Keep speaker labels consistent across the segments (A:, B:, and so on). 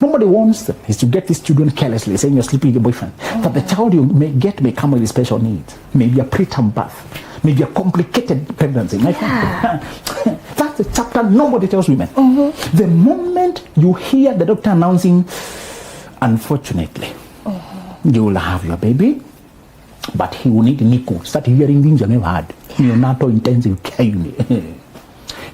A: Nobody wants them is to get these children carelessly, saying you're sleeping with your boyfriend. But the child you may get may come with special needs. Maybe a preterm birth. Maybe a complicated pregnancy. That's the chapter nobody tells women. The moment you hear the doctor announcing, unfortunately, you will have your baby, but he will need NICU. Start hearing things you never heard. Neonatal intensive care unit.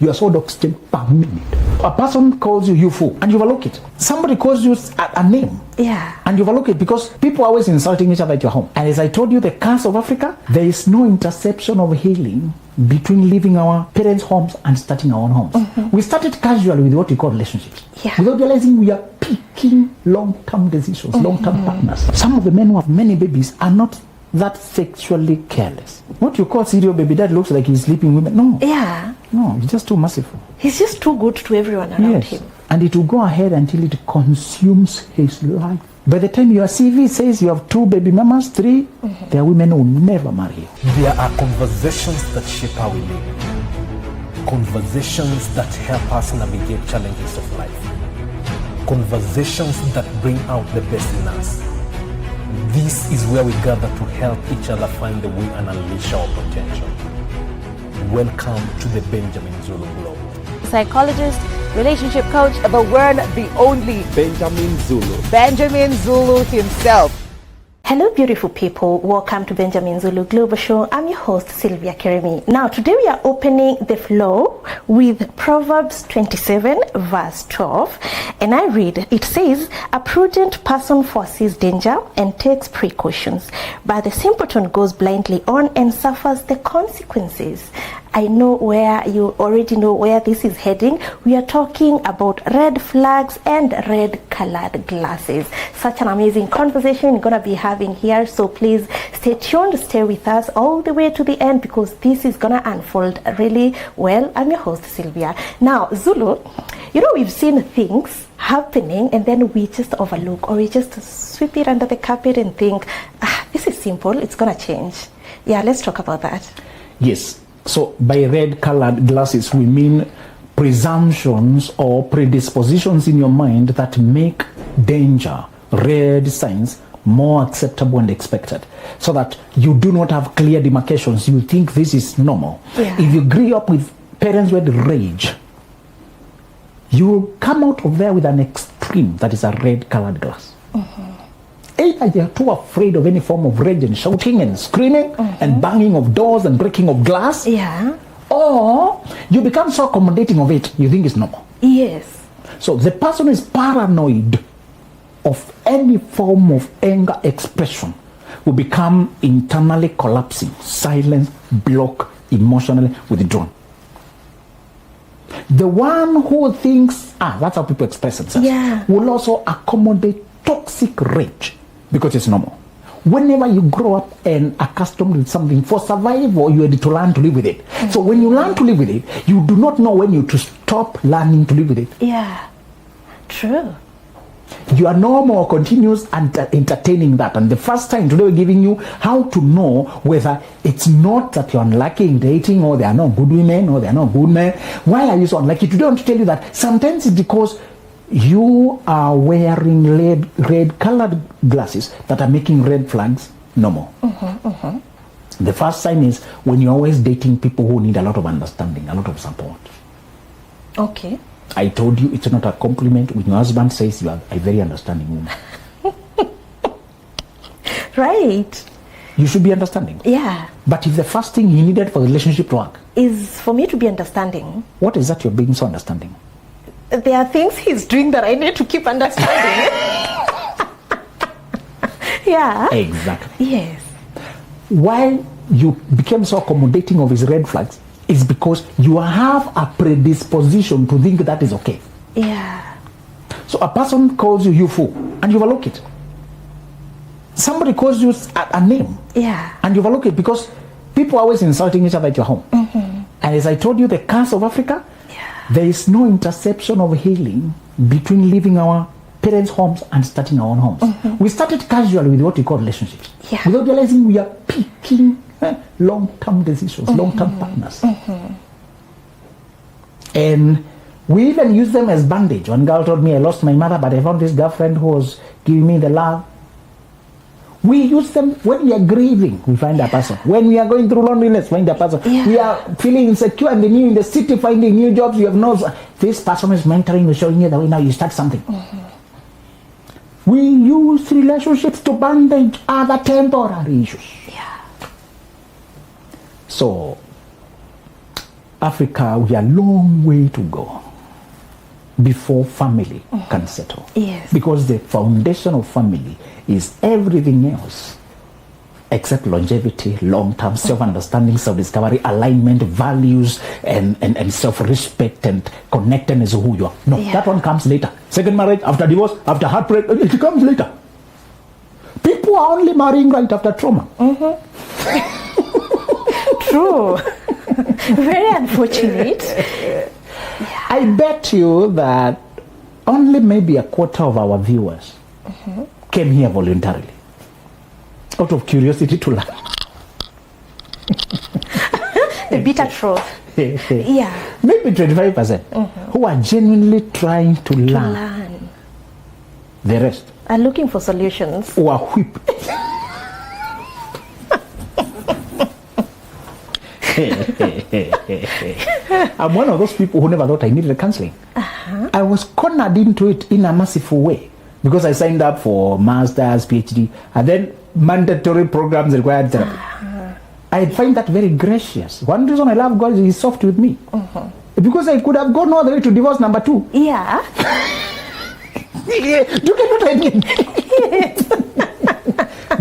A: You are so oxygen per minute. A person calls you fool, and you overlook it. Somebody calls you a name, and you overlook it because people are always insulting each other at your home. And as I told you, the curse of Africa, there is no interception of healing between leaving our parents' homes and starting our own homes. We started casually with what we call relationships, without realizing we are picking long-term decisions, long-term partners. Some of the men who have many babies are not that sexually careless. What you call serial baby dad looks like he's sleeping with women. No, he's just too merciful.
B: He's just too good to everyone around him.
A: And it will go ahead until it consumes his life. By the time your CV says you have 2 baby mamas, 3, there are women who will never marry you.
C: There are conversations that shape how we live. Conversations that help us navigate challenges of life. Conversations that bring out the best in us. This is where we gather to help each other find the way and unleash our potential. Welcome to the Benjamin Zulu Globe.
B: Psychologist, relationship coach, the one, the only
C: Benjamin Zulu.
B: Benjamin Zulu himself. Hello beautiful people, welcome to Benjamin Zulu Global Show. I'm your host Sylvia Keremi. Now today we are opening the floor with Proverbs 27 verse 12, and I read, it says, a prudent person foresees danger and takes precautions, but the simpleton goes blindly on and suffers the consequences. I know where you already know where this is heading. We are talking about red flags and red colored glasses. Such an amazing conversation we're going to be having here. So please stay tuned, stay with us all the way to the end because this is going to unfold really well. I'm your host, Sylvia. Now, Zulu, you know, we've seen things happening and then we just overlook or we just sweep it under the carpet and think, this is simple, it's going to change. Yeah, let's talk about that.
A: Yes. So by red colored glasses, we mean presumptions or predispositions in your mind that make danger, red signs, more acceptable and expected. So that you do not have clear demarcations. You think this is normal. If you grew up with parents with rage, you will come out of there with an extreme that is a red colored glass. Either you're too afraid of any form of rage and shouting and screaming and banging of doors and breaking of glass. Or you become so accommodating of it, you think it's normal. So the person is paranoid of any form of anger expression will become internally collapsing, silent, block, emotionally withdrawn. The one who thinks, that's how people express themselves, will also accommodate toxic rage. Because it's normal. Whenever you grow up and accustomed with something for survival, you are to learn to live with it. So when you learn to live with it, you do not know when you to stop learning to live with it.
B: True.
A: You are no more continuous and entertaining that. And the first time today we're giving you how to know whether it's not that you're unlucky in dating or there are no good women or there are no good men. Why are you so unlucky? Today I want to tell you that sometimes it's because you are wearing red colored glasses that are making red flags normal. The first sign is when you're always dating people who need a lot of understanding, a lot of support. I told you it's not a compliment when your husband says you are a very understanding woman.
B: Right.
A: You should be understanding. But if the first thing he needed for the relationship to work
B: is for me to be understanding,
A: what is that you're being so understanding?
B: There are things he's doing that I need to keep understanding.
A: Exactly. Why you became so accommodating of his red flags is because you have a predisposition to think that is okay. So a person calls you fool, and you overlook it. Somebody calls you a name, and you overlook it because people are always insulting each other at your home. And as I told you, the curse of Africa, there is no interception of healing between leaving our parents' homes and starting our own homes. We started casually with what we call relationships, without realizing we are picking long-term decisions, long-term partners. And We even use them as bandage. One girl told me, I lost my mother, but I found this girlfriend who was giving me the love. We use them when we are grieving. We find a person. When we are going through loneliness, find a person.
B: Yeah.
A: We are feeling insecure and new in the city, finding new jobs. You have no. This person is mentoring you, showing you the way. Now you start something. We use relationships to bandage other temporary issues.
B: Yeah.
A: So, Africa, we are a long way to go before family can settle.
B: Yes.
A: Because the foundation of family is everything else except longevity, long-term self-understanding, self-discovery, alignment, values, and self-respect and connectedness of who you are. No, that one comes later. Second marriage, after divorce, after heartbreak, it comes later. People are only marrying right after trauma.
B: True. Very unfortunate.
A: I bet you that only maybe a quarter of our viewers came here voluntarily, out of curiosity to learn.
B: The bitter truth. Yeah.
A: Maybe 25% who are genuinely trying to learn. The rest
B: are looking for solutions.
A: Who are whipped. I'm one of those people who never thought I needed counseling. I was cornered into it in a merciful way because I signed up for master's, PhD, and then mandatory programs required therapy. I find that very gracious. One reason I love God is He's soft with me. Because I could have gone all the way to divorce number 2.
B: Yeah.
A: Do you get what I mean?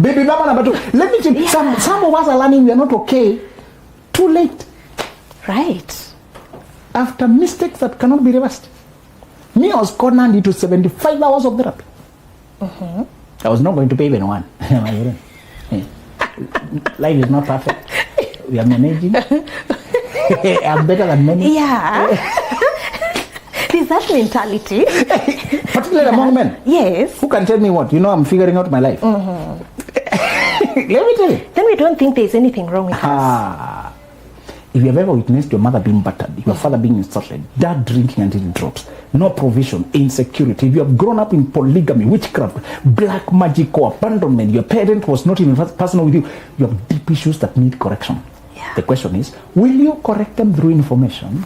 A: Baby mama number 2. Let me tell you, some of us are learning we are not okay. Too late.
B: Right.
A: After mistakes that cannot be reversed. Me, I was cornered into 75 hours of therapy. I was not going to pay even one. Life is not perfect. We are managing. I'm better than many.
B: Yeah. Is that mentality?
A: Particularly among men.
B: Yes.
A: Who can tell me what? You know, I'm figuring out my life. Let me tell you.
B: Then we don't think there's anything wrong with us.
A: If you have ever witnessed your mother being battered, your father being insulted, dad drinking until he drops, no provision, insecurity, if you have grown up in polygamy, witchcraft, black magic or abandonment, your parent was not even personal with you, you have deep issues that need correction.
B: Yeah.
A: The question is, will you correct them through information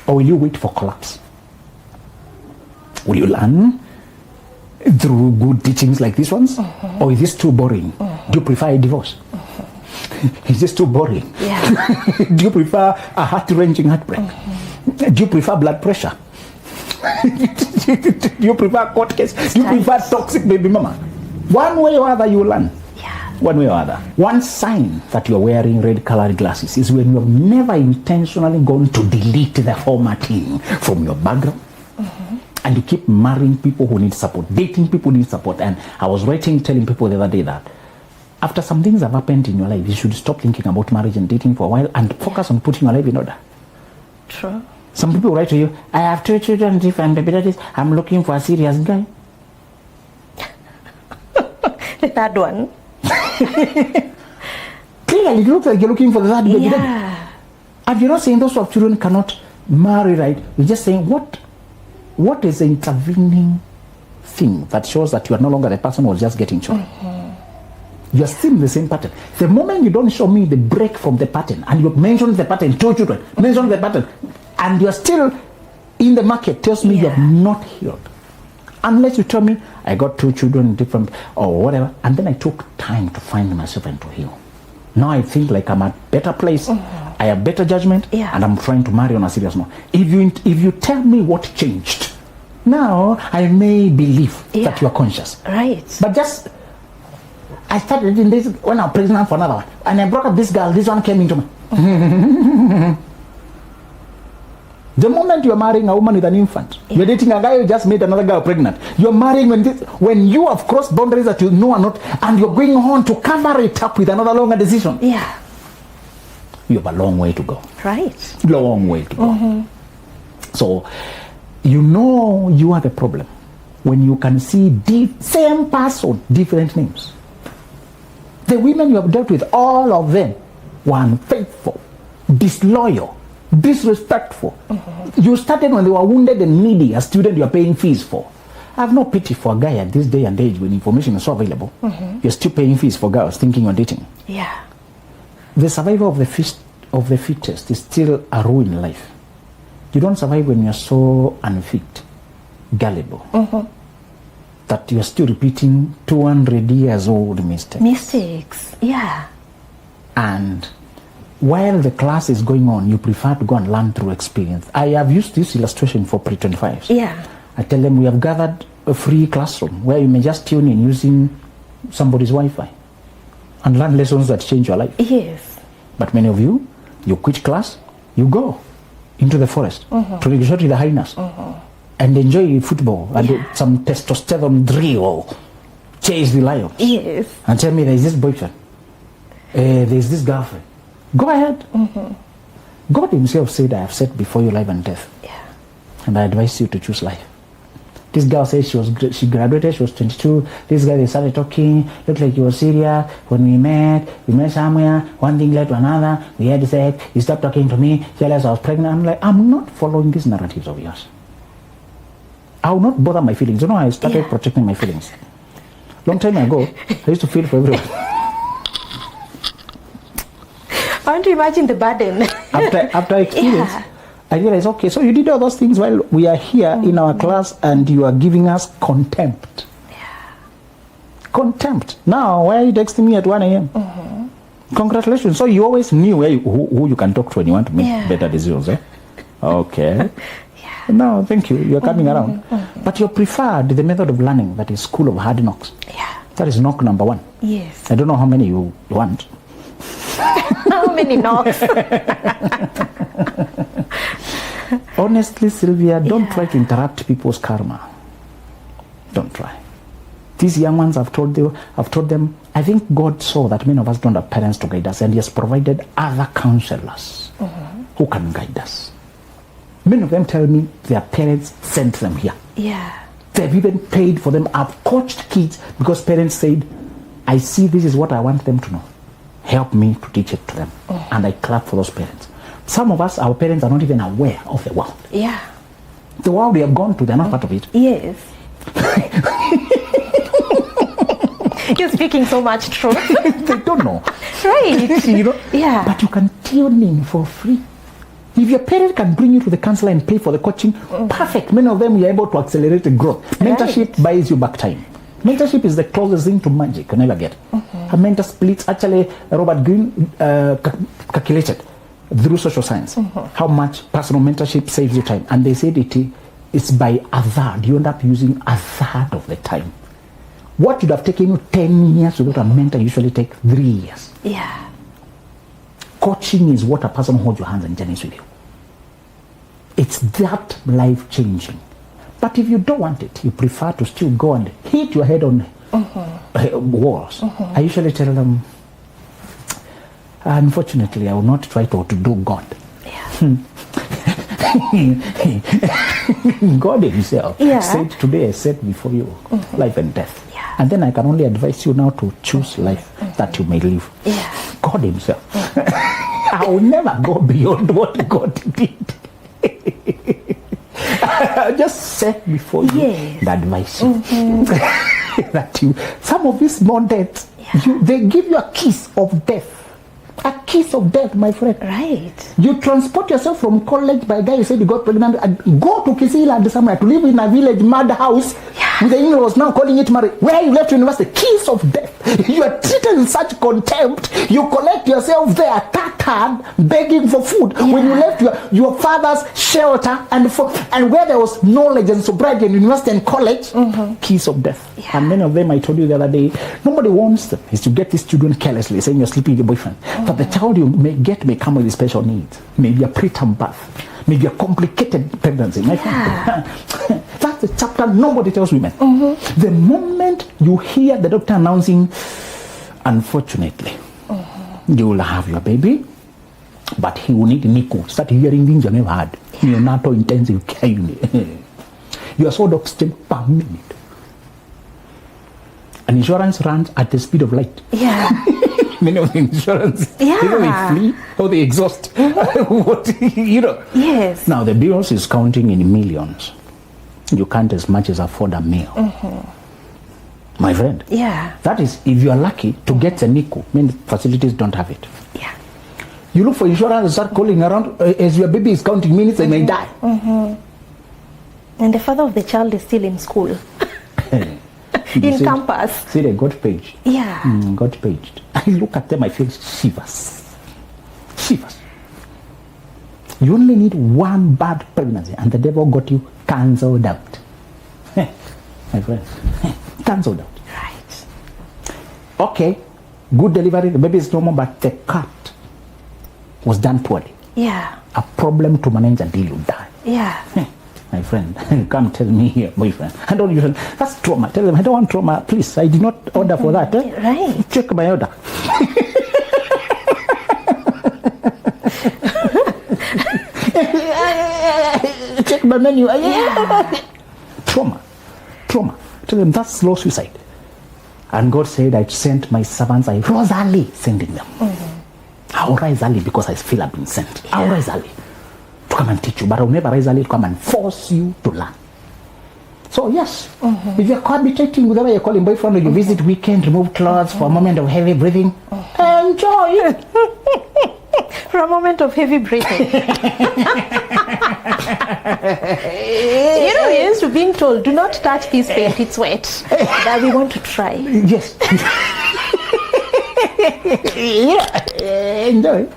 A: or will you wait for collapse? Will you learn through good teachings like these ones? Or is this too boring? Do you prefer a divorce? Is this too boring?
B: Yeah.
A: Do you prefer a heart-wrenching heartbreak? Do you prefer blood pressure? Do you prefer court case? Do you prefer toxic baby mama? One way or other you learn.
B: Yeah.
A: One way or other. One sign that you're wearing red-colored glasses is when you have never intentionally gone to delete the formatting from your background. And you keep marrying people who need support, dating people who need support. And I was telling people the other day that after some things have happened in your life, you should stop thinking about marriage and dating for a while and focus on putting your life in order.
B: True.
A: Some people write to you, I have 2 children, different baby daddies, I'm looking for a serious guy.
B: The third one.
A: Clearly, it looks like you're looking for the third baby daddy.
B: Yeah.
A: And you're not saying those who have children cannot marry, right? You're just saying, what is the intervening thing that shows that you are no longer the person who was just getting children? You're still in the same pattern. The moment you don't show me the break from the pattern, and you mention the pattern, 2 children, mention the pattern, and you're still in the market, tells me you have not healed. Unless you tell me, I got 2 children, different, or whatever, and then I took time to find myself and to heal. Now I think like I'm at a better place, I have better judgment, and I'm trying to marry on a serious note. If you tell me what changed, now I may believe that you are conscious.
B: Right.
A: But just, I started in this when I was pregnant for another one, and I broke up this girl, this one came into me. The moment you're marrying a woman with an infant, you're dating a guy who just made another girl pregnant. You're marrying when you have crossed boundaries that you know are not, and you're going on to cover it up with another longer decision.
B: Yeah.
A: You have a long way to go.
B: Right.
A: Long way to go. So, you know you are the problem when you can see same person, different names. The women you have dealt with, all of them were unfaithful, disloyal, disrespectful. You started when they were wounded and needy, a student you are paying fees for. I have no pity for a guy at this day and age when information is so available. You're still paying fees for girls thinking you're dating.
B: Yeah.
A: The survival of the fittest is still a rule in life. You don't survive when you're so unfit, gullible, that you're still repeating 200 years old mistakes.
B: Yeah.
A: And while the class is going on, you prefer to go and learn through experience. I have used this illustration for pre-25s.
B: Yeah.
A: I tell them we have gathered a free classroom where you may just tune in using somebody's Wi-Fi and learn lessons that change your life.
B: Yes.
A: But many of you quit class, you go into the forest to negotiate with the hyenas and enjoy football and do some testosterone drill, chase the lions.
B: Yes.
A: And tell me there's this boyfriend, there's this girlfriend. Go ahead. God himself said, I have set before you life and death.
B: Yeah.
A: And I advise you to choose life. This girl says she graduated, she was 22. This guy, they started talking, looked like he was serious. When we met somewhere, one thing led to another, we had sex, he stopped talking to me, she realized I was pregnant. I'm like, I'm not following these narratives of yours. I will not bother my feelings. You know, I started protecting my feelings. Long time ago, I used to feel for everyone.
B: I want to imagine the burden.
A: After experience, I realized, okay, so you did all those things while we are here in our class and you are giving us contempt.
B: Yeah.
A: Contempt. Now, why are you texting me at 1 a.m.? Congratulations. So you always knew who you can talk to when you want to make better decisions, eh? Okay. No, thank you. You're coming around. But you preferred the method of learning that is school of hard knocks.
B: Yeah.
A: That is knock number 1.
B: Yes.
A: I don't know how many you want.
B: How many knocks?
A: Honestly, Sylvia, don't try to interrupt people's karma. Don't try. These young ones, I've told them, I think God saw that many of us don't have parents to guide us, and He has provided other counselors who can guide us. Many of them tell me their parents sent them here.
B: Yeah.
A: They've even paid for them. I've coached kids because parents said, I see this is what I want them to know. Help me to teach it to them. And I clap for those parents. Some of us, our parents are not even aware of the world.
B: Yeah.
A: The world we have gone to, they're not part of it.
B: Yes. You're speaking so much truth.
A: They don't know.
B: Right.
A: You know?
B: Yeah.
A: But you can tune in for free. If your parent can bring you to the counselor and pay for the coaching, perfect. Many of them are able to accelerate the growth. Mentorship buys you back time. Mentorship is the closest thing to magic you'll never get. A mentor splits, actually, Robert Greene calculated through social science how much personal mentorship saves you time. And they said it's by a third. You end up using a third of the time. What would have taken you 10 years to go to a mentor usually take 3 years.
B: Yeah.
A: Coaching is what a person holds your hands and journeys with you. It's that life-changing. But if you don't want it, you prefer to still go and hit your head on walls. I usually tell them, unfortunately, I will not try to do God.
B: Yeah.
A: God himself said, today I set before you life and death.
B: Yeah.
A: And then I can only advise you now to choose life that you may live.
B: Yeah.
A: God himself. I will never go beyond what God did. Just set before you the advice that you, some of these models, they give you a kiss of death. A kiss of death, my friend.
B: Right.
A: You transport yourself from college by a guy who said he got pregnant and go to Kisiland somewhere to live in a village mad house with the in-laws now calling it marriage. Where you left university, kiss of death. You are treated with such contempt. You collect yourself there, tattered, begging for food. When you left your father's shelter and where there was knowledge and sobriety in university and college, kiss of death. Yeah. And many of them, I told you the other day, nobody wants them is to get these children carelessly, saying you're sleeping with your boyfriend. But the child you may get may come with special needs. Maybe a preterm birth. Maybe a complicated pregnancy. My friend. That's a chapter nobody tells women. The moment you hear the doctor announcing, unfortunately, you will have your baby, but he will need NICU. Start hearing things you never heard. Neonatal intensive care unit. Your sword oxygen per minute. And insurance runs at the speed of light.
B: Yeah.
A: Many of the insurance, either they flee or they exhaust.
B: Yes.
A: Now the bills is counting in millions. You can't as much as afford a meal. My friend.
B: Yeah.
A: That is, if you are lucky to get a NICU, many facilities don't have it.
B: Yeah.
A: You look for insurance and start calling around as your baby is counting minutes, they may die.
B: And the father of the child is still in school. In campus.
A: See, they got paged.
B: Yeah.
A: Got paged. I look at them, I feel shivers. Shivers. You only need one bad pregnancy and the devil got you cancelled out. My friend. Cancelled out.
B: Right.
A: Okay. Good delivery, the baby is normal, but the cut was done poorly.
B: Yeah.
A: A problem to manage until you die.
B: Yeah.
A: My friend, come tell me here, boyfriend. I don't usually, that's trauma. Tell them, I don't want trauma. Please, I did not order for that.
B: Right.
A: Check my order. Check my menu. Trauma. Tell them that's slow suicide. And God said, I sent my servants, I rose early sending them. I'll rise early because I feel I've been sent. I'll rise early to come and teach you, but I'll never rise early to come and force you to learn. So yes, if you're cohabitating with whoever you're calling boyfriend, or you visit weekend, remove clothes for a moment of heavy breathing, enjoy it.
B: For a moment of heavy breathing. You're used to being told, do not touch this paint, it's wet. That we want to try.
A: Yes. Enjoy.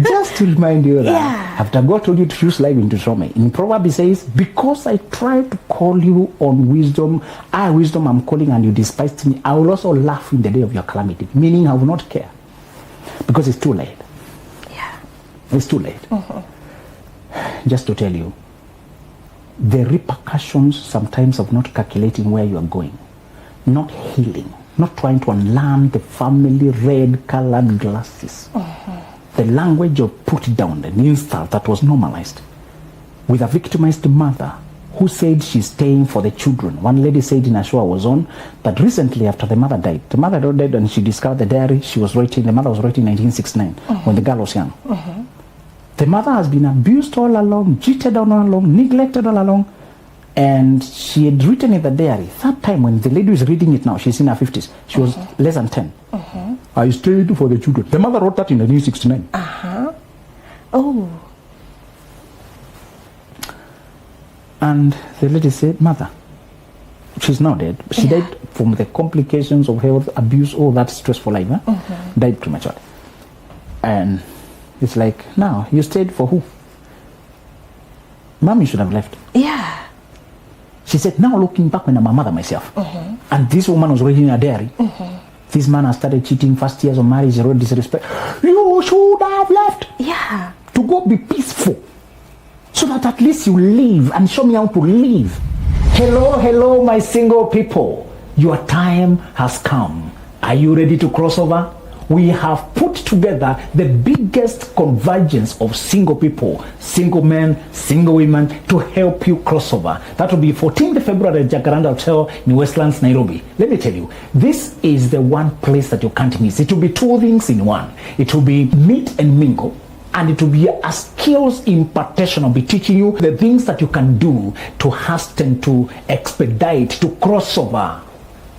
A: Just to remind you that after God told you to choose life into trauma, in Proverbs it says, because I tried to call you on wisdom, I'm calling and you despised me, I will also laugh in the day of your calamity. Meaning I will not care. Because it's too late.
B: Yeah.
A: It's too late. Just to tell you, the repercussions sometimes of not calculating where you are going, not healing, not trying to unlearn the family red-colored glasses. The language of put down, an insult that was normalized. With a victimized mother who said she's staying for the children. One lady said in a show I was on that recently after the mother died and she discovered the diary she was writing, the mother was writing in 1969 when the girl was young. The mother has been abused all along, cheated on all along, neglected all along. And she had written in the diary, that time when the lady is reading it now, she's in her 50s, she was less than 10. I stayed for the children. The mother wrote that in 1969.
B: Oh.
A: And the lady said, mother, she's now dead. She died from the complications of health, abuse, all that stressful life. Died prematurely. And it's like, now, you stayed for who? Mommy should have left.
B: Yeah.
A: She said, now looking back when I'm a mother myself, and this woman was reading a diary, this man has started cheating, first years of marriage, zero disrespect. You should have left.
B: Yeah.
A: To go be peaceful. So that at least you live and show me how to live. Hello, my single people. Your time has come. Are you ready to cross over? We have put together the biggest convergence of single people, single men, single women to help you cross over. That will be 14th February at Jacaranda Hotel in Westlands, Nairobi. Let me tell you, this is the one place that you can't miss. It will be two things in one. It will be meet and mingle. And it will be a skills impartation. I'll be teaching you the things that you can do to hasten, to expedite, to cross over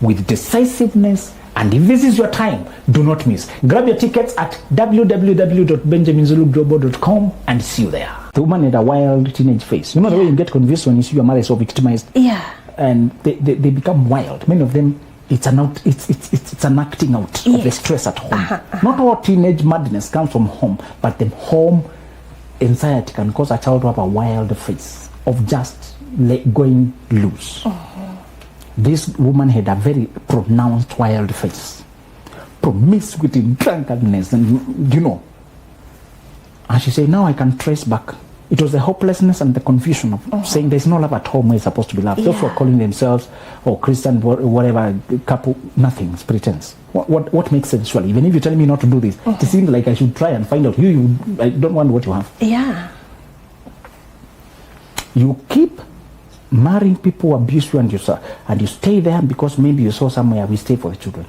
A: with decisiveness. And if this is your time, do not miss. Grab your tickets at www.benjaminzuluglobal.com and see you there. The woman had a wild teenage face. You know the way you get convinced when you see your mother is so victimized?
B: Yeah.
A: And they become wild. Many of them, it's an acting out of the stress at home. Not all teenage madness comes from home, but the home anxiety can cause a child to have a wild face of just going loose. This woman had a very pronounced wild face, promiscuity, drunkenness, and and she said, now I can trace back. It was the hopelessness and the confusion of saying there's no love at home where it's supposed to be love. Those who are calling themselves Christian, whatever, couple, nothing, it's pretense. What makes sense, surely? Even if you're telling me not to do this, it seems like I should try and find out. I don't want what you have.
B: Yeah.
A: You keep marrying people who abuse you and you stay there because maybe you saw somewhere we stay for the children.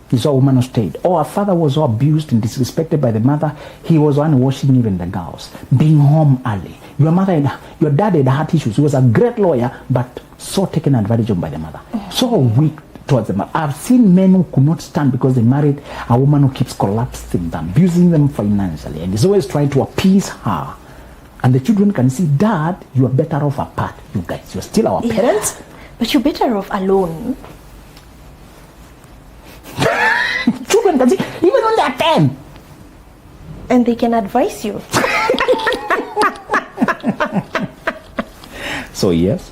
A: He saw a woman who stayed. Or a father was so abused and disrespected by the mother, he was one washing even the girls. Being home early. Your dad had heart issues. He was a great lawyer, but so taken advantage of by the mother. So weak towards the mother. I've seen men who could not stand because they married a woman who keeps collapsing them, abusing them financially, and is always trying to appease her. And the children can see, Dad, you are better off apart. You guys, you're still our parents.
B: But you're better off alone.
A: Children can see, even when they're 10.
B: And they can advise you.
A: So yes,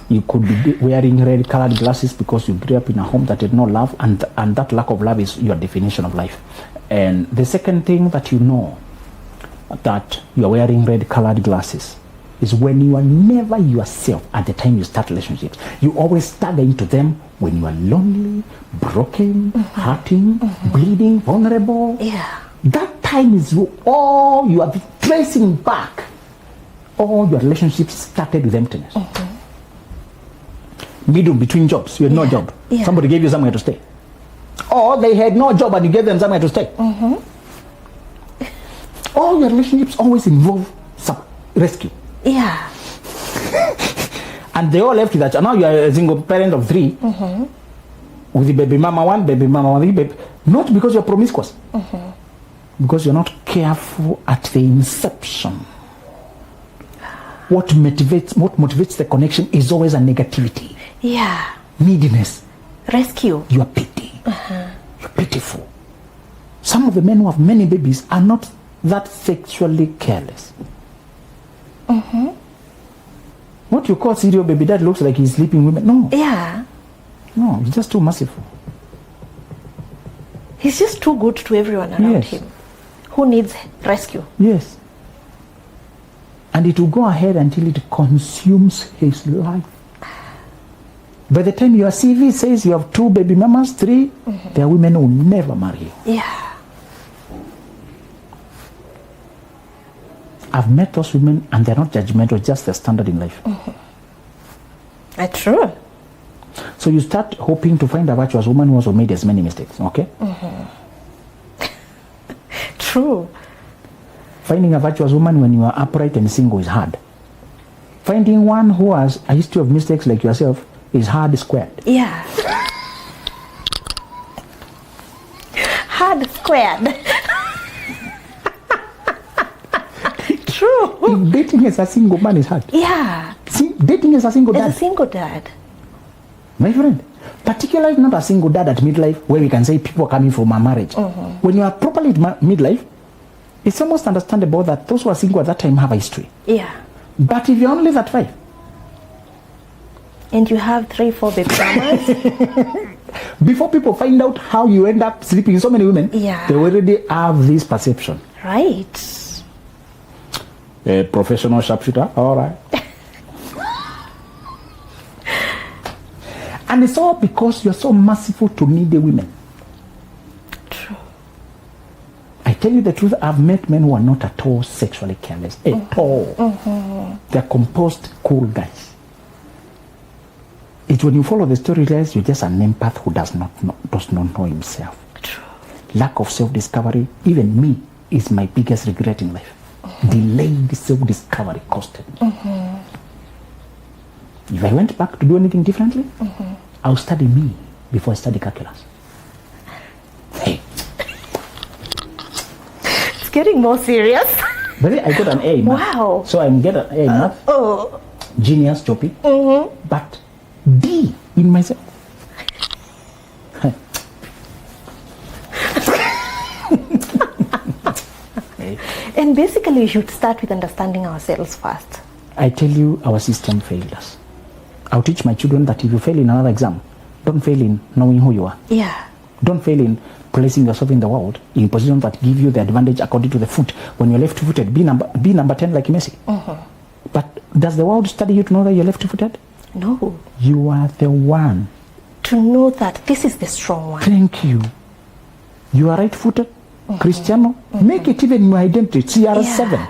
A: you could be wearing red colored glasses because you grew up in a home that had no love, and that lack of love is your definition of life. And the second thing that you know that you are wearing red colored glasses is when you are never yourself at the time you start relationships. You always stagger into them when you are lonely, broken, hurting, bleeding, vulnerable.
B: Yeah.
A: That time is all you are tracing back. All your relationships started with emptiness. Middle between jobs, you had no job.
B: Yeah.
A: Somebody gave you somewhere to stay. Or they had no job and you gave them somewhere to stay. All your relationships always involve some rescue.
B: Yeah.
A: And they all left with that. And now you are a single parent of 3 with the baby mama 1, baby mama 1, baby. Not because you're promiscuous. Because you're not careful at the inception. What motivates the connection is always a negativity.
B: Yeah.
A: Neediness.
B: Rescue.
A: You are pity. You're pitiful. Some of the men who have many babies are not that sexually careless. What you call serial baby dad looks like he's sleeping women. No.
B: Yeah.
A: No, he's just too merciful.
B: He's just too good to everyone around him who needs rescue.
A: Yes. And it will go ahead until it consumes his life. By the time your CV says you have 2 baby mamas, 3, there are women who will never marry you.
B: Yeah.
A: I've met those women and they're not judgmental, just their standard in life.
B: That's true.
A: So you start hoping to find a virtuous woman who also made as many mistakes, okay?
B: True.
A: Finding a virtuous woman when you are upright and single is hard. Finding one who has a history of mistakes like yourself is hard squared.
B: Yeah. Hard squared. True.
A: If dating as a single man is hard.
B: Yeah.
A: Dating as a single dad.
B: As a single dad.
A: My friend, particularly not a single dad at midlife where we can say people are coming from a marriage. When you are properly at midlife, it's almost understandable that those who are single at that time have a history.
B: Yeah.
A: But if you're only at 5,
B: and you have 3, 4 baby mamas,
A: before people find out how you end up sleeping with so many women,
B: Yeah.
A: they already have this perception.
B: right?
A: A professional sharpshooter, all right. And it's all because you're so merciful to needy women.
B: True.
A: I tell you the truth, I've met men who are not at all sexually careless. At all. They're composed, cool guys. It's when you follow the story, guys, you're just an empath who does not know himself.
B: True.
A: Lack of self-discovery, even me, is my biggest regret in life. Delayed self-discovery costed me. If I went back to do anything differently, I'll study me before I study calculus. Hey.
B: It's getting more serious.
A: But I got an A in math.
B: Wow.
A: So I'm getting an A in math.
B: Oh.
A: Genius, choppy. But D in myself.
B: And basically, we should start with understanding ourselves first.
A: I tell you, our system failed us. I'll teach my children that if you fail in another exam, don't fail in knowing who you are.
B: Yeah.
A: Don't fail in placing yourself in the world in positions that give you the advantage according to the foot. When you're left-footed, be number 10 like Messi. But does the world study you to know that you're left-footed?
B: No.
A: You are the one.
B: To know that this is the strong one.
A: Thank you. You are right-footed, Cristiano. Make it even your identity. CR7.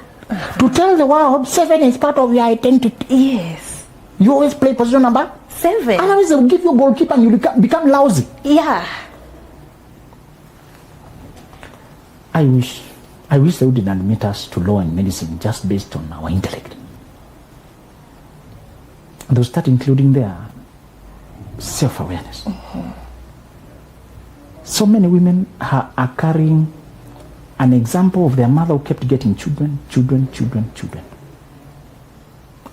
A: To tell the world 7 is part of your identity.
B: Yes.
A: You always play position number
B: 7.
A: Otherwise, they'll give you a goalkeeper and you become lousy.
B: Yeah.
A: I wish they wouldn't admit us to law and medicine just based on our intellect. They'll start including their self-awareness. So many women are carrying an example of their mother who kept getting children,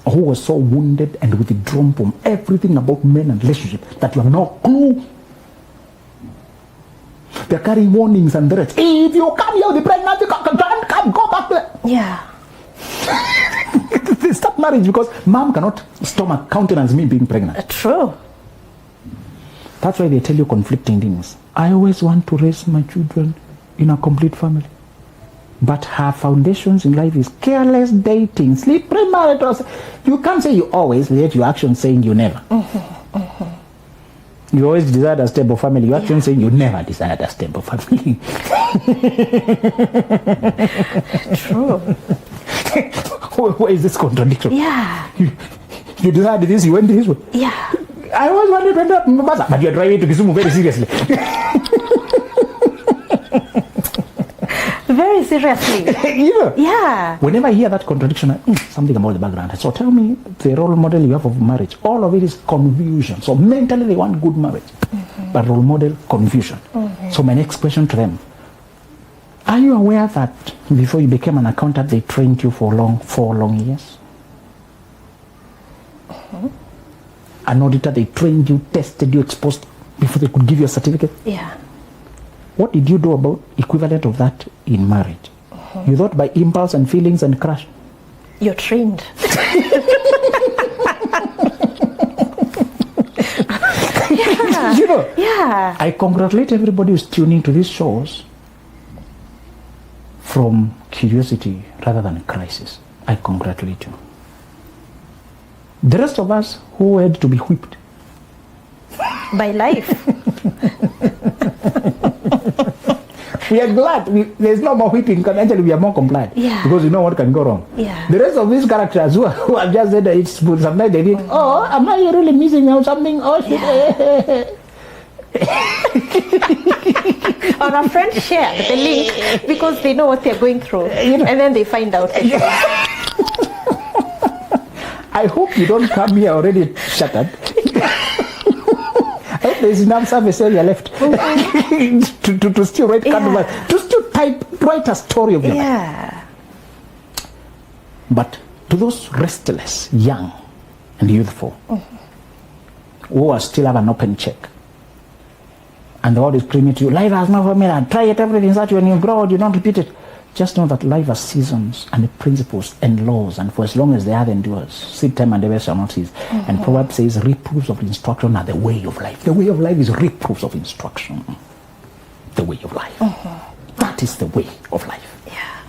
A: who was so wounded and withdrawn from everything about men and relationship that you have no clue. They're carrying warnings and threats. If you come here with the pregnancy, come, go back there.
B: Yeah.
A: They stop marriage because mom cannot stomach countenance me being pregnant.
B: True.
A: That's why they tell you conflicting things. I always want to raise my children in a complete family. But her foundations in life is careless dating, sleep premarital. You can't say you always, yet your actions saying you never. You always desired a stable family. Your actions saying you never desired a stable family.
B: True.
A: Where is this contradiction?
B: Yeah.
A: You decided this, you went this way.
B: Yeah.
A: I always wanted to end up in Mombasa, but you're driving to Kisumu very seriously.
B: Very seriously. Yeah.
A: Whenever I hear that contradiction, something about the background. So tell me the role model you have of marriage. All of it is confusion. So mentally they want good marriage, but role model, confusion. So my next question to them, are you aware that before you became an accountant, they trained you for 4 long years? An auditor, they trained you, tested you, exposed before they could give you a certificate?
B: Yeah.
A: What did you do about equivalent of that in marriage? You thought by impulse and feelings and crush?
B: You're trained. Yeah.
A: You know?
B: Yeah.
A: I congratulate everybody who's tuning to these shows from curiosity rather than crisis. I congratulate you. The rest of us who had to be whipped
B: By life.
A: we are glad there's no more whipping, because actually we are more compliant.
B: Yeah.
A: Because you know what can go wrong.
B: Yeah.
A: The rest of these characters who have just said that it's good, sometimes they think, oh, am I really missing out something? Oh, shit.
B: Yeah. Or a friend shared the link because they know what they're going through, and then they find out.
A: I hope you don't come here already shattered. I hope there's enough service area left to still write canvas, to still write a story of your life. But to those restless, young and youthful, who are still have an open check, and the world is screaming to you, life has no formula, try it, everything's that when you grow, you don't repeat it. Just know that life has seasons and principles and laws, and for as long as the earth endures, seed time and the shall not cease. And Proverbs says, reproofs of instruction are the way of life. The way of life is reproofs of instruction. The way of life. That is the way of life.
B: Yeah.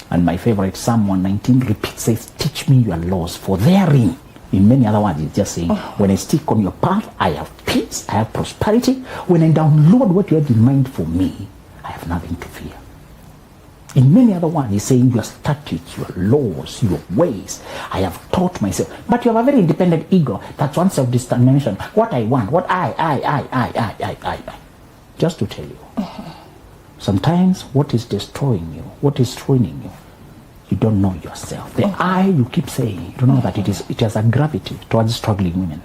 A: And my favorite, Psalm 119 repeats, says, teach me your laws, for therein, in many other words, it's just saying, when I stick on your path, I have peace, I have prosperity. When I download what you have in mind for me, I have nothing to fear. In many other words, he's saying your statutes, your laws, your ways, I have taught myself. But you have a very independent ego that's one self-determination. What I want, what I. Just to tell you, sometimes what is destroying you, what is ruining you, you don't know yourself. The I you keep saying, you don't know that it has a gravity towards struggling women.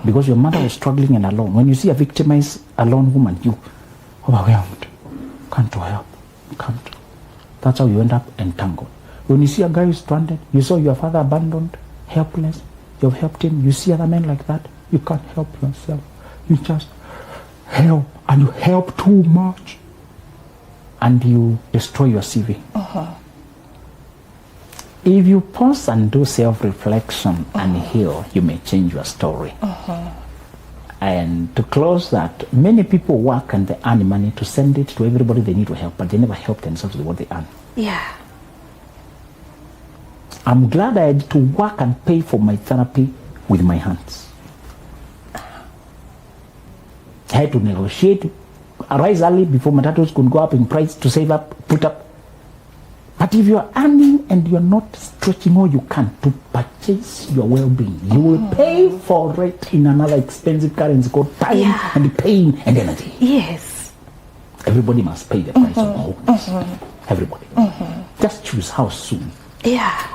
A: Because your mother was struggling and alone. When you see a victimized, alone woman, you overwhelmed, can't help, can't. That's how you end up entangled. When you see a guy who's stranded, you saw your father abandoned, helpless, you've helped him, you see other men like that, you can't help yourself. You just help, and you help too much, and you destroy your CV. If you pause and do self-reflection and heal, you may change your story. And to close that, many people work and they earn money to send it to everybody they need to help, but they never help themselves with what they earn.
B: Yeah.
A: I'm glad I had to work and pay for my therapy with my hands. I had to negotiate, arise early before matatus could go up in price to save up, put up. But if you're earning and you're not stretching all you can to purchase your well-being, you will pay for it in another expensive currency called time and pain and energy.
B: Yes.
A: Everybody must pay the price of wholeness. everybody. Just choose how soon.
B: Yeah.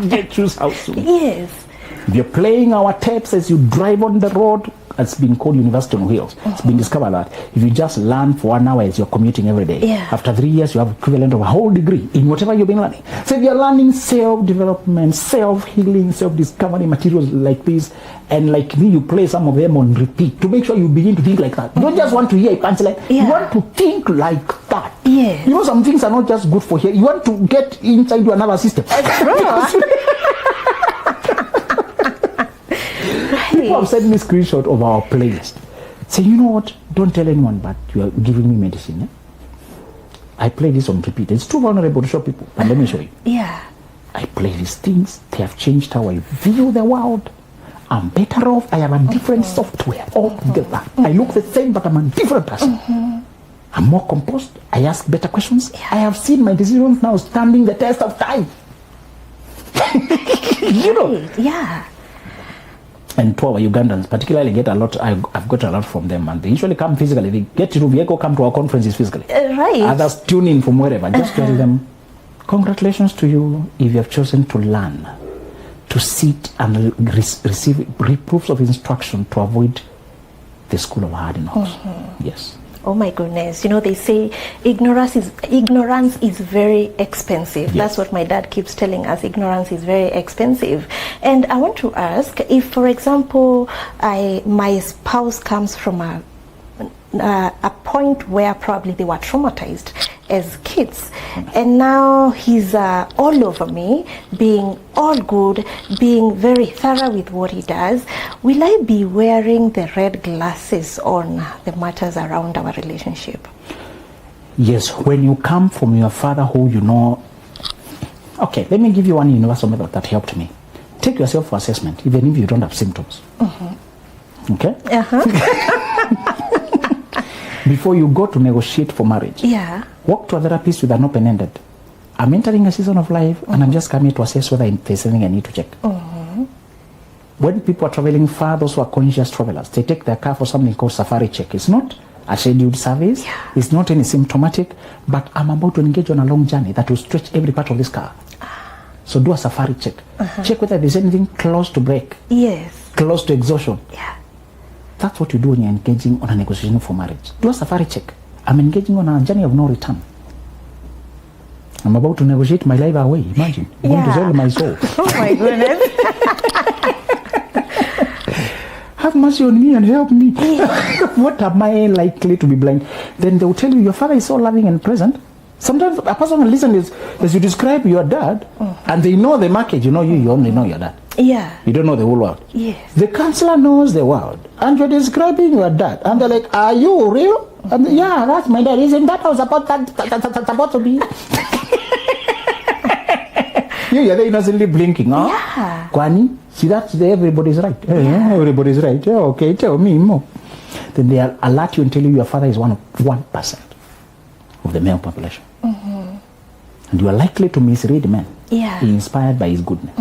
A: Just choose how soon.
B: Yes.
A: If you're playing our tapes as you drive on the road, it's been called University on Wheels. It's been discovered that if you just learn for 1 hour as you're commuting every day, after 3 years you have equivalent of a whole degree in whatever you've been learning. So if you're learning self-development, self-healing, self-discovery materials like this, and like me, you play some of them on repeat to make sure you begin to think like that. You don't just want to hear a punchline. You want to think like that.
B: Yes.
A: You know, some things are not just good for here. You want to get inside to another system. People have sent me a screenshot of our playlist. Say, you know what? Don't tell anyone, but you are giving me medicine. Eh? I play this on repeat. It's too vulnerable to show people, but let me show you.
B: Yeah.
A: I play these things. They have changed how I view the world. I'm better off. I have a different software altogether. I look the same, but I'm a different person. I'm more composed. I ask better questions. I have seen my decisions now standing the test of time. You know?
B: Yeah.
A: And to our Ugandans, particularly, get a lot. I've got a lot from them, and they usually come physically. They get to Viego, come to our conferences physically.
B: Right.
A: Others tune in from wherever. Just tell them, congratulations to you if you have chosen to learn, to sit and receive reproofs of instruction to avoid the school of hard knocks. Yes.
B: Oh my goodness. You know, they say ignorance is very expensive.
A: Yes.
B: That's what my dad keeps telling us. Ignorance is very expensive. And I want to ask if, for example, my spouse comes from a point where probably they were traumatized as kids, and now he's all over me, being all good, being very thorough with what he does. Will I be wearing the red glasses on the matters around our relationship?
A: Yes, when you come from your father who you know. Okay, let me give you one universal method that helped me. Take yourself for assessment, even if you don't have symptoms. Okay? Before you go to negotiate for marriage, walk to a therapist with an open-ended. I'm entering a season of life, and I'm just coming to assess whether there's anything I need to check. When people are traveling far, those who are conscious travelers, they take their car for something called safari check. It's not a scheduled service. It's not any symptomatic, but I'm about to engage on a long journey that will stretch every part of this car. So do a safari check. Check whether there's anything close to break.
B: Yes.
A: Close to exhaustion. That's what you do when you're engaging on a negotiation for marriage. Do a safari check. I'm engaging on a journey of no return. I'm about to negotiate my life away. Imagine. I'm going to sell my soul.
B: Oh my goodness.
A: Have mercy on me and help me. What am I likely to be blind? Then they will tell you your father is so loving and present. Sometimes a person will listen as you describe your dad, and they know the market. You know, you only know your dad.
B: Yeah.
A: You don't know the whole world.
B: Yes.
A: The counselor knows the world, and you're describing your dad, and they're like, "Are you real?" And yeah, that's my dad. Isn't that how supposed to be? You're there innocently blinking, huh?
B: Yeah.
A: Kwani, see, that's everybody's right. Everybody's right. Yeah, okay, tell me more. Then they alert you and tell you your father is 1% of the male population. And you are likely to misread men. Inspired by his goodness.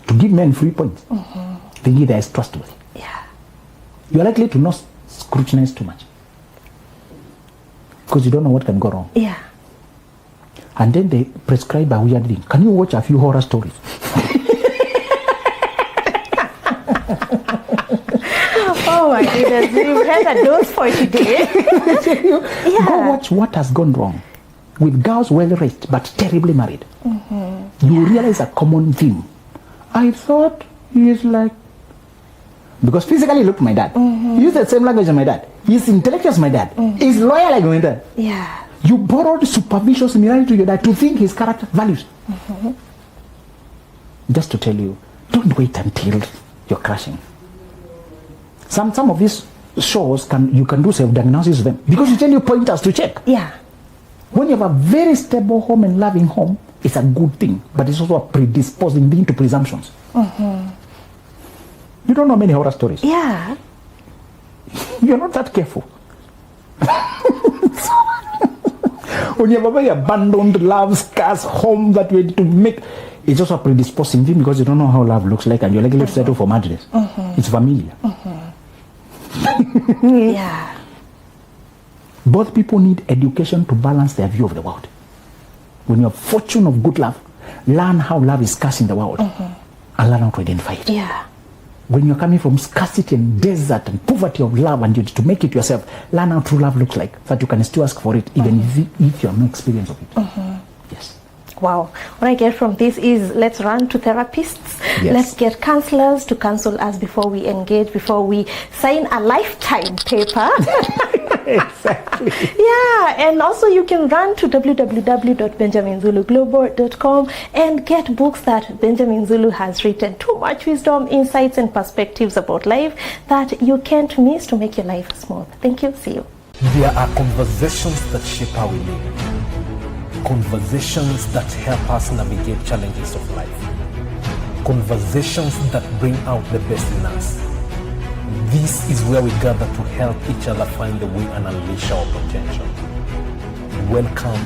A: To give men free points. Thinking they are trustworthy. You are likely to not scrutinize too much. Because you don't know what can go wrong. And then they prescribe a weird thing. Can you watch a few horror stories?
B: Oh my goodness, we've had a dose for today.
A: Go watch what has gone wrong with girls well raised but terribly married. You realize a common theme. I thought he is like, because physically look my dad. He used the same language as my dad. He's intellectual as my dad. He's loyal like my dad. You borrowed superficial similarity to your dad to think his character values. Just to tell you, don't wait until you're crashing. Some of these shows you can do self-diagnosis with them because you tell you pointers to check. When you have a very stable home and loving home, it's a good thing, but it's also a predisposing thing to presumptions. You don't know many horror stories. You're not that careful. When you have a very abandoned love, scarce home that you need to make, it's also a predisposing thing because you don't know how love looks like and you're likely to settle for madness. It's familiar. Both people need education to balance their view of the world. When you have fortune of good love, learn how love is scarce in the world and learn how to identify it.
B: Yeah.
A: When you're coming from scarcity and desert and poverty of love and you to make it yourself, learn how true love looks like, so that you can still ask for it even if you have no experience of it. Yes.
B: Wow. What I get from this is, let's run to therapists.
A: Yes.
B: Let's get counselors to counsel us before we engage, before we sign a lifetime paper.
A: Exactly.
B: Yeah, and also you can run to www.benjaminzuluglobal.com and get books that Benjamin Zulu has written. Too much wisdom, insights, and perspectives about life that you can't miss to make your life smooth. Thank you. See you.
C: There are conversations that shape how we live. Conversations that help us navigate challenges of life. Conversations that bring out the best in us. This is where we gather to help each other find the way and unleash our potential. Welcome